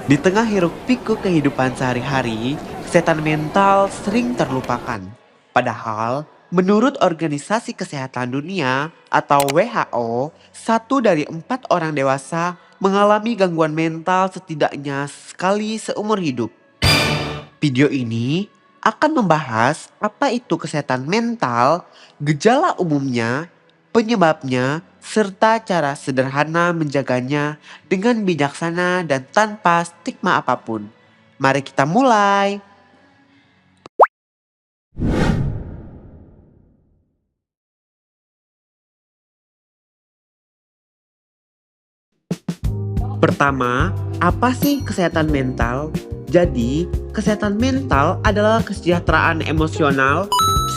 Di tengah hiruk-pikuk kehidupan sehari-hari, kesehatan mental sering terlupakan. Padahal, menurut Organisasi Kesehatan Dunia atau WHO, 1 dari 4 orang dewasa mengalami gangguan mental setidaknya sekali seumur hidup. Video ini akan membahas apa itu kesehatan mental, gejala umumnya, penyebabnya, serta cara sederhana menjaganya dengan bijaksana dan tanpa stigma apapun. Mari kita mulai. Pertama, apa sih kesehatan mental? Jadi, kesehatan mental adalah kesejahteraan emosional,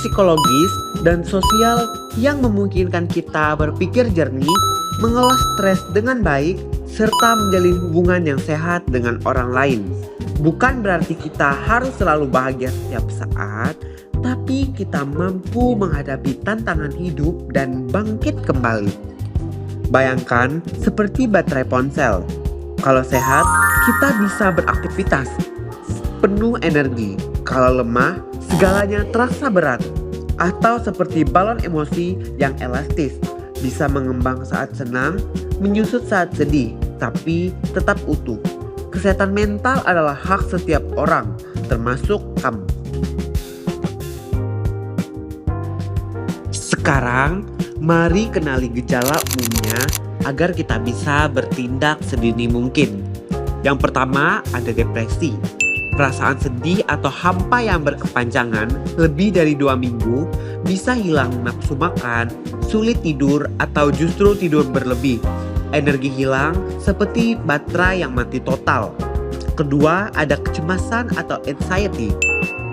psikologis, dan sosial yang memungkinkan kita berpikir jernih, mengelola stres dengan baik, serta menjalin hubungan yang sehat dengan orang lain. Bukan berarti kita harus selalu bahagia setiap saat, tapi kita mampu menghadapi tantangan hidup dan bangkit kembali. Bayangkan seperti baterai ponsel. Kalau sehat, kita bisa beraktivitas penuh energi. Kalau lemah, segalanya terasa berat. Atau seperti balon emosi yang elastis, bisa mengembang saat senang, menyusut saat sedih, tapi tetap utuh. Kesehatan mental adalah hak setiap orang, termasuk kamu. Sekarang, mari kenali gejala umumnya agar kita bisa bertindak sedini mungkin. Yang pertama ada depresi. Perasaan sedih atau hampa yang berkepanjangan lebih dari 2 minggu, bisa hilang nafsu makan, sulit tidur atau justru tidur berlebih. Energi hilang seperti baterai yang mati total. Kedua ada kecemasan atau anxiety.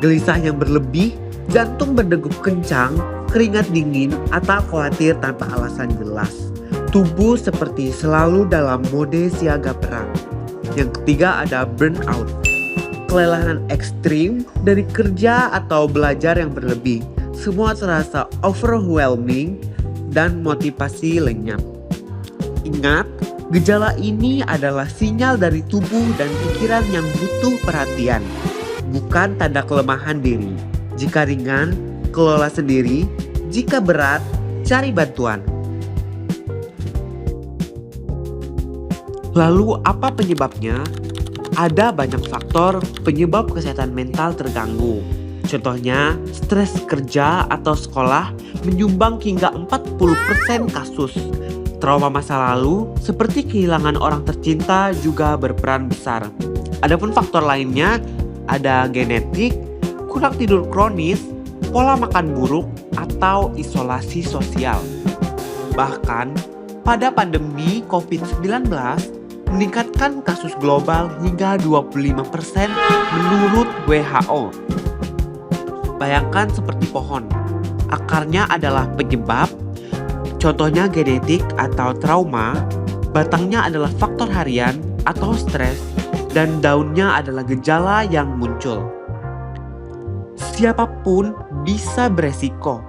Gelisah yang berlebih, jantung berdegup kencang, keringat dingin atau khawatir tanpa alasan jelas. Tubuh seperti selalu dalam mode siaga perang. Yang ketiga ada burnout. Kelelahan ekstrim dari kerja atau belajar yang berlebih. Semua terasa overwhelming dan motivasi lenyap. Ingat, gejala ini adalah sinyal dari tubuh dan pikiran yang butuh perhatian, bukan tanda kelemahan diri. Jika ringan, kelola sendiri. Jika berat, cari bantuan. Lalu apa penyebabnya? Ada banyak faktor penyebab kesehatan mental terganggu. Contohnya, stres kerja atau sekolah menyumbang hingga 40% kasus. Trauma masa lalu seperti kehilangan orang tercinta juga berperan besar. Adapun faktor lainnya ada genetik, kurang tidur kronis, pola makan buruk, atau isolasi sosial. Bahkan pada pandemi COVID-19 meningkatkan kasus global hingga 25% menurut WHO. Bayangkan seperti pohon, akarnya adalah penyebab, contohnya genetik atau trauma, batangnya adalah faktor harian atau stres, dan daunnya adalah gejala yang muncul. Siapapun bisa beresiko,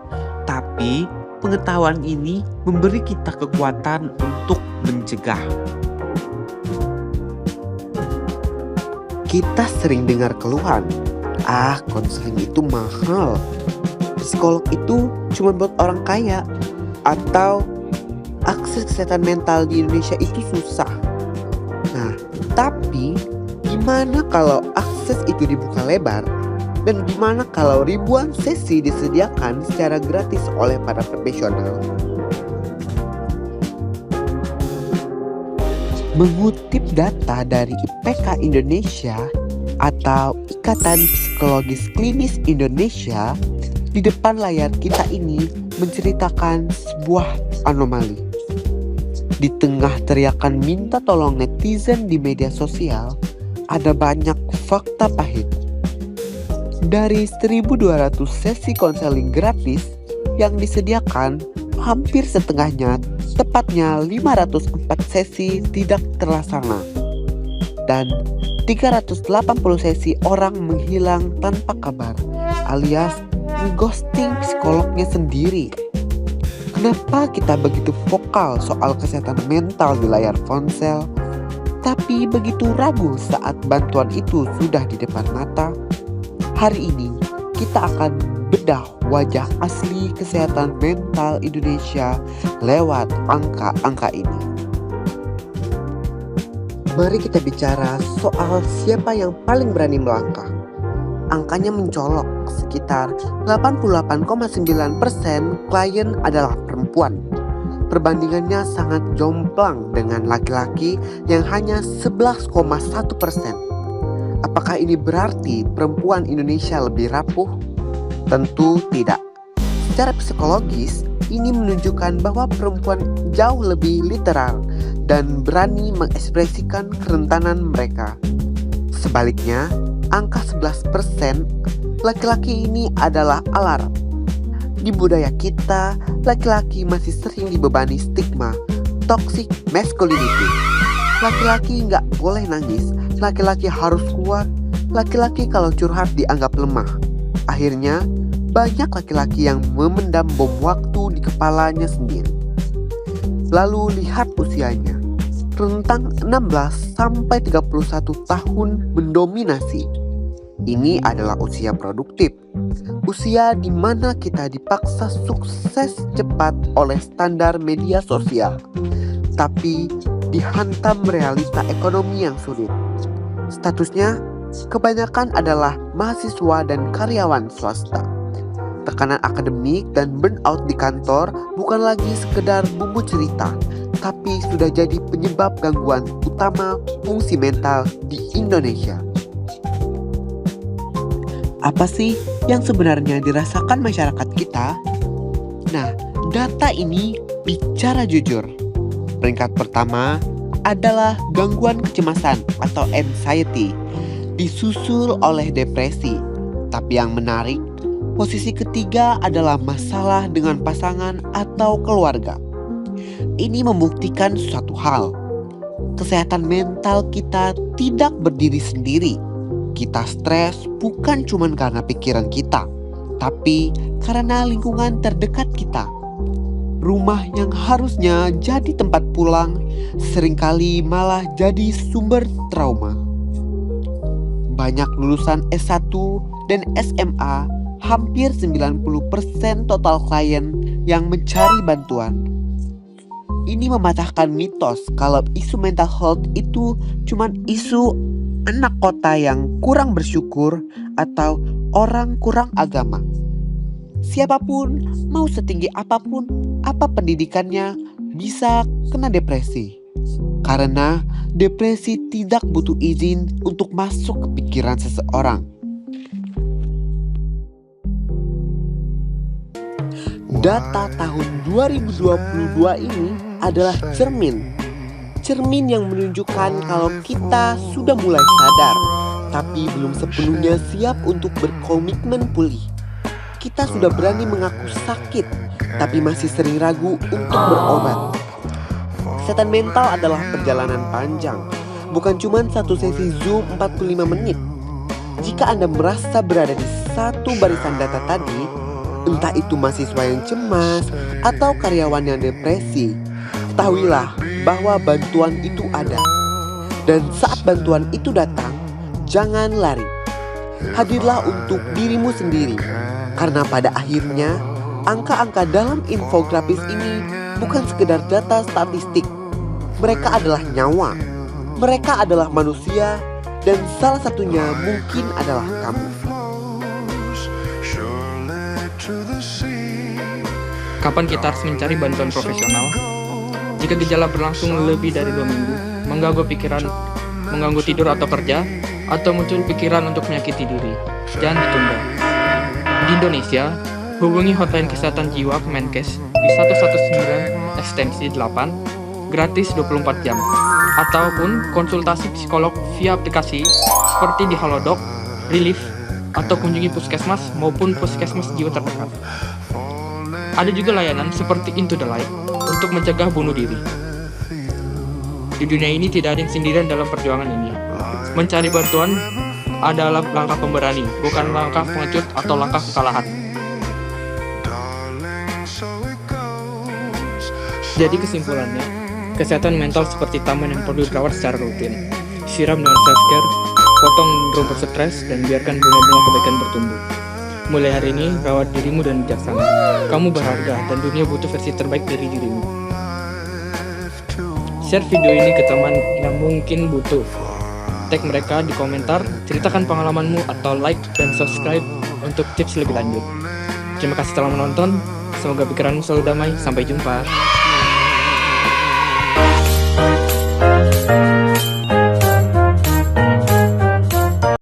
tapi pengetahuan ini memberi kita kekuatan untuk mencegah. Kita sering dengar keluhan, konseling itu mahal, psikolog itu cuma buat orang kaya, atau akses kesehatan mental di Indonesia itu susah. Nah, tapi gimana kalau akses itu dibuka lebar? Dan gimana kalau ribuan sesi disediakan secara gratis oleh para profesional? Mengutip data dari IPK Indonesia atau Ikatan Psikologis Klinis Indonesia, di depan layar kita ini menceritakan sebuah anomali. Di tengah teriakan minta tolong netizen di media sosial, ada banyak fakta pahit. Dari 1.200 sesi konseling gratis yang disediakan, hampir setengahnya, tepatnya 504 sesi tidak terlaksana. Dan 380 sesi orang menghilang tanpa kabar, alias ghosting psikolognya sendiri. Kenapa kita begitu vokal soal kesehatan mental di layar ponsel, tapi begitu ragu saat bantuan itu sudah di depan mata. Hari ini kita akan bedah wajah asli kesehatan mental Indonesia lewat angka-angka ini. Mari kita bicara soal siapa yang paling berani melangkah. Angkanya mencolok, sekitar 88,9% klien adalah perempuan. Perbandingannya sangat jomplang dengan laki-laki yang hanya 11,1%. Apakah ini berarti perempuan Indonesia lebih rapuh? Tentu tidak. Secara psikologis, ini menunjukkan bahwa perempuan jauh lebih literal dan berani mengekspresikan kerentanan mereka. Sebaliknya, angka 11% laki-laki ini adalah alarm. Di budaya kita, laki-laki masih sering dibebani stigma toxic masculinity. Laki-laki nggak boleh nangis, laki-laki harus kuat, laki-laki kalau curhat dianggap lemah. Akhirnya, banyak laki-laki yang memendam bom waktu di kepalanya sendiri. Lalu lihat usianya, rentang 16 sampai 31 tahun mendominasi. Ini adalah usia produktif, usia di mana kita dipaksa sukses cepat oleh standar media sosial, tapi dihantam realita ekonomi yang sulit. Statusnya kebanyakan adalah mahasiswa dan karyawan swasta. Tekanan akademik dan burnout di kantor bukan lagi sekedar bumbu cerita, tapi sudah jadi penyebab gangguan utama fungsi mental di Indonesia. Apa sih yang sebenarnya dirasakan masyarakat kita? Nah, data ini bicara jujur. Peringkat pertama adalah gangguan kecemasan atau anxiety, disusul oleh depresi. Tapi yang menarik, posisi ketiga adalah masalah dengan pasangan atau keluarga. Ini membuktikan suatu hal. Kesehatan mental kita tidak berdiri sendiri. Kita stres bukan cuma karena pikiran kita, tapi karena lingkungan terdekat kita. Rumah yang harusnya jadi tempat pulang seringkali malah jadi sumber trauma. Banyak lulusan S1 dan SMA, hampir 90% total klien yang mencari bantuan. Ini mematahkan mitos kalau isu mental health itu cuma isu anak kota yang kurang bersyukur atau orang kurang agama. Siapapun, mau setinggi apapun, apa pendidikannya, bisa kena depresi. Karena depresi tidak butuh izin untuk masuk ke pikiran seseorang. Data tahun 2022 ini adalah cermin yang menunjukkan kalau kita sudah mulai sadar, tapi belum sepenuhnya siap untuk berkomitmen pulih. Kita sudah berani mengaku sakit, tapi masih sering ragu untuk berobat. Kesehatan mental adalah perjalanan panjang, bukan cuma satu sesi Zoom 45 menit. Jika Anda merasa berada di satu barisan data tadi, entah itu mahasiswa yang cemas atau karyawan yang depresi, ketahuilah bahwa bantuan itu ada. Dan saat bantuan itu datang, jangan lari. Hadirlah untuk dirimu sendiri. Karena pada akhirnya, angka-angka dalam infografis ini bukan sekedar data statistik. Mereka adalah nyawa. Mereka adalah manusia. Dan salah satunya mungkin adalah kamu. Kapan kita harus mencari bantuan profesional? Jika gejala berlangsung lebih dari 2 minggu, mengganggu pikiran, mengganggu tidur atau kerja, atau muncul pikiran untuk menyakiti diri, jangan ditunda. Di Indonesia, hubungi hotline kesehatan jiwa Kemenkes di 119 ekstensi 8, gratis 24 jam, ataupun konsultasi psikolog via aplikasi seperti di Halodoc, Relief, atau kunjungi puskesmas maupun puskesmas jiwa terdekat. Ada juga layanan seperti Into the Light untuk mencegah bunuh diri. Di dunia ini tidak ada yang sendirian dalam perjuangan ini. Mencari bantuan adalah langkah pemberani, bukan langkah pengecut atau langkah kekalahan. Jadi kesimpulannya, Kesehatan mental seperti taman yang perlu dirawat secara rutin. Siram dengan self-care, potong rumput stres, dan biarkan bunga-bunga kebaikan bertumbuh. Mulai hari ini, rawat dirimu dan bijaksana. Kamu berharga, dan dunia butuh versi terbaik dari dirimu. Share video ini ke teman yang mungkin butuh. Tag mereka di komentar, ceritakan pengalamanmu, atau like dan subscribe untuk tips lebih lanjut. Terima kasih telah menonton, semoga pikiranmu selalu damai, sampai jumpa.